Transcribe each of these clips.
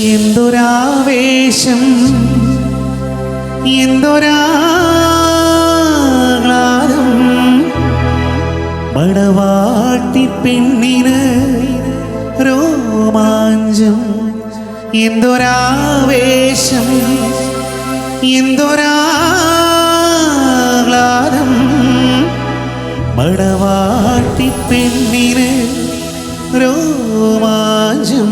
എന്തൊരാവേശം എന്തൊരാഹ്ലാദം മണവാട്ടി പെണ്ണിന് രോമാഞ്ചം എന്തൊരാവേശം എന്തൊരാഹ്ലാദം മണവാട്ടി പെണ്ണിന് രോമാഞ്ചം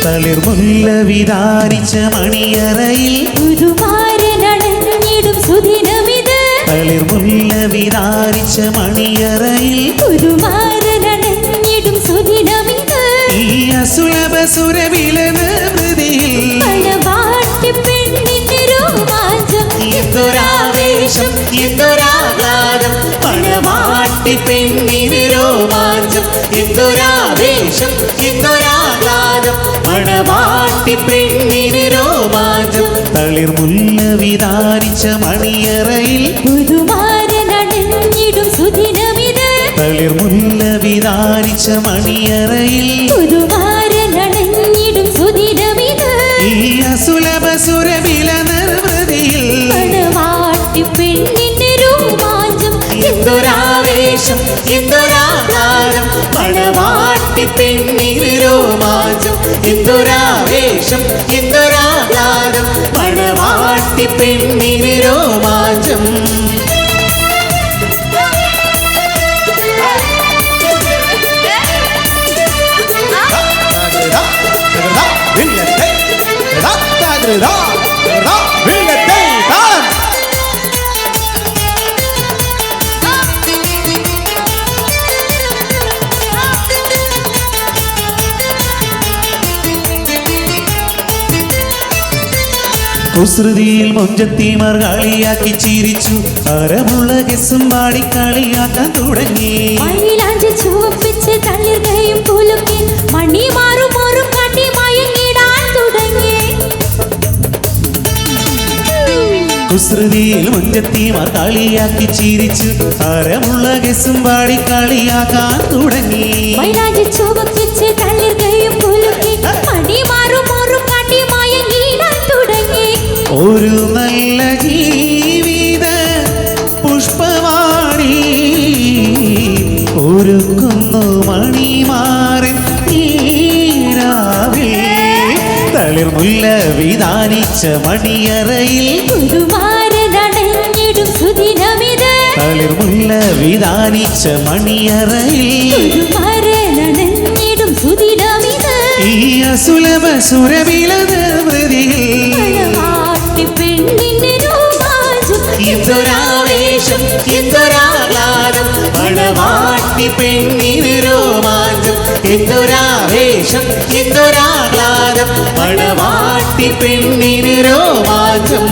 തളിർമുല്ല വിതാരിച്ച മണിയറയിൽ പുതുമാരനടഞ്ഞിടും സുദിനമിത്. തളിർമുല്ല വിതാരിച്ച മണിയറയിൽ പുതുമാരനടഞ്ഞിടും സുദിനമിത്. ഈ അസുലഭ സുരവിലനൃതിയിൽ മണവാട്ടി പെണ്ണിന്റെ രോമാഞ്ചം എന്തൊരാവേശം എന്തൊരാഹ്ലാദം മണവാട്ടി പെണ്ണിന് രോമാഞ്ചം എന്തൊരാവേശം എന്തൊരാഹ്ലാദം മണവാട്ടി പെണ്ണിന് രോമാഞ്ചം തളിർമുല്ല വിതാരിച്ച മണിയറയിൽ പുതുമാരനടഞ്ഞിടും സുദിനമിത്. തളിർമുല്ല വിതാരിച്ച മണിയറയിൽ പുതുമാരനടഞ്ഞിടും സുദിനമിത്. ഈ അസുലഭ സുരവിലനൃതിയിൽ മണവാട്ടി പെണ്ണിന്റെ രോമാഞ്ചം എന്തൊരാവേശം എന്തൊരാഹ്ലാദം മണവാട്ടി പെണ്ണിന് രോമാഞ്ചം എന്തൊരാവേശം എന്തൊരാഹ്ലാദം മണവാട്ടി പെണ്ണിന് രോമാഞ്ചം കുസൃതിയിൽ മൊഞ്ചത്തിമാർ കളിയാക്കി ചിരിച്ചു അരമുള്ള കെസും പാടി കളിയാക്കാൻ തുടങ്ങി മയിലാഞ്ചി ചുവപ്പിച്ച് തളിർകയും പുലുക്കി മണി മാറും ഒരു കാട്ടി മയങ്ങിടാൻ തുടങ്ങി. കുസൃതിയിൽ മൊഞ്ചത്തിമാർ കളിയാക്കി ചിരിച്ചു അരമുള്ള കെസും പാടി കളിയാക്കാൻ തുടങ്ങി മയിലാഞ്ചി ചുവപ്പിച്ച് തളിർകയും പുലുക്കി മണി മാറും ഒരു കാട്ടി മയങ്ങിടാൻ തുടങ്ങി. ഒരു നല്ല ജീവിത പുഷ്പവാടി ഒരുക്കുന്നു മണിമാരൻ ഈരാവിൽ തളിർമുല്ല വിതാനിച്ച മണിയറയിൽ പുതുമാരനടഞ്ഞിടും സുദിനമിത്. തളിർമുല്ല വിതാനിച്ച മണിയറയിൽ പുതുമാരനടഞ്ഞിടും സുദിനമിത്. ഈ അസുലഭ സുരവിലനൃതിയിൽ മണവാട്ടി പെണ്ണിന്റെ രോമാഞ്ചം എന്തൊരാവേശം എന്തൊരാഹ്ലാദം മണവാട്ടി പെണ്ണിന് രോമാഞ്ചം എന്തൊരാവേശം എന്തൊരാഹ്ലാദം മണവാട്ടി പെണ്ണിന് രോമാഞ്ചം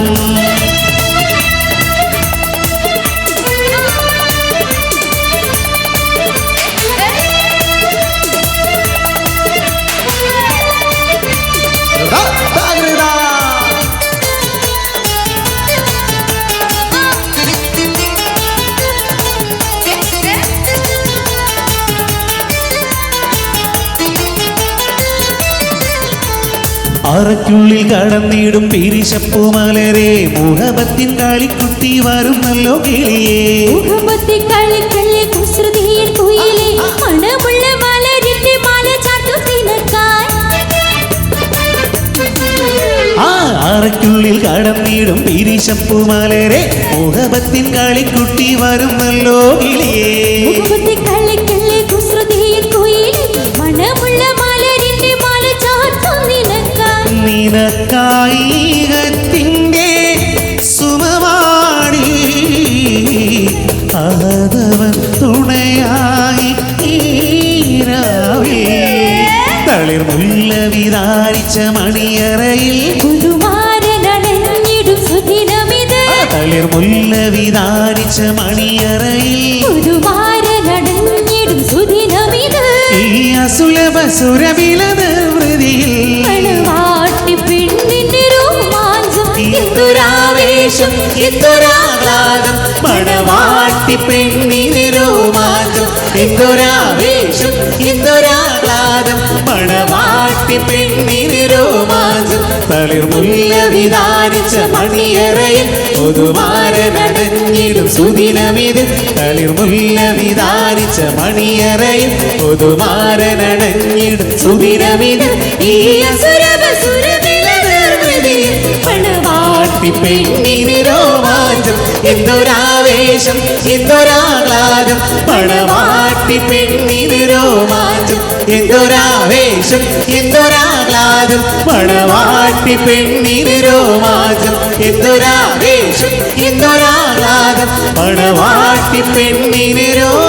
അറയ്ക്കുള്ളിൽ കടന്നിടും പിരിശപ്പുമലരെ മുഹബത്തിൻ കളിക്കുട്ടി വരുന്നല്ലോ കിളിയേ മുഹബത്തി കളിക്കല്ലേ കുസൃതിയിൽ കുയിലേ മണമുള്ള മലരിന്റെ മാല ചാർത്തു തിനക്കാൻ. ആ അറയ്ക്കുള്ളിൽ കടന്നിടും പിരിശപ്പുമലരെ മുഹബത്തിൻ കളിക്കുട്ടി വരുന്നല്ലോ കിളിയേ മുഹബത്തി കളിക്കല്ലേ കുസൃതിയിൽ കുയിലേ മണമുള്ള മലരിന്റെ മാല ചാർത്തു നിനക്കാൻ. നിനക്കായികത്തിൻ്റെ സുമവാടി ആദവൻ തുണയായി ഈരാവേ തളിർമുല്ല വിതാരിച്ച മണിയറയിൽ പുതുമാരനടഞ്ഞിടും തളിർ മുല്ല വിധാനിച്ച മണിയറയിൽ പുതുമാരനടഞ്ഞിടും സുദിനമിത് ഈ അസുലഭ സുരവില നിർവൃതിയിൽ മണവാട്ടി പെണ്ണിന്റെ രോമാഞ്ചം എന്തൊരാവേശം എന്തൊരാഹ്ലാദം മണവാട്ടി പെണ്ണിന് രോമാഞ്ചം എന്തൊരാവേശം എന്തൊരാഹ്ലാദം മണവാട്ടി പെണ്ണിന് രോമാഞ്ചം തളിർ മുല്ല വിധാനിച്ച മണിയറയിൽ പുതുമാരനടഞ്ഞിടും സുദിനമിത് തളിർ മുല്ല വിധാനിച്ച മണിയറയിൽ പുതുമാരനടഞ്ഞിടും സുദിനമിത് ഈ അസുരഭ സുരവില നിർവൃതിയിൽ മണവാട്ടി പെണ്ണിന് രോമാഞ്ചം എന്തൊരാവേശം എന്തൊരാഹ്ലാദം മണവാട്ടി പെണ്ണിന് രോമാഞ്ചം എന്തൊരാവേശം എന്തൊരാഹ്ലാദം മണവാട്ടി പെണ്ണിന് രോമാഞ്ചം എന്തൊരാവേശം എന്തൊരാഹ്ലാദം മണവാട്ടി പെണ്ണിന് രോമാഞ്ചം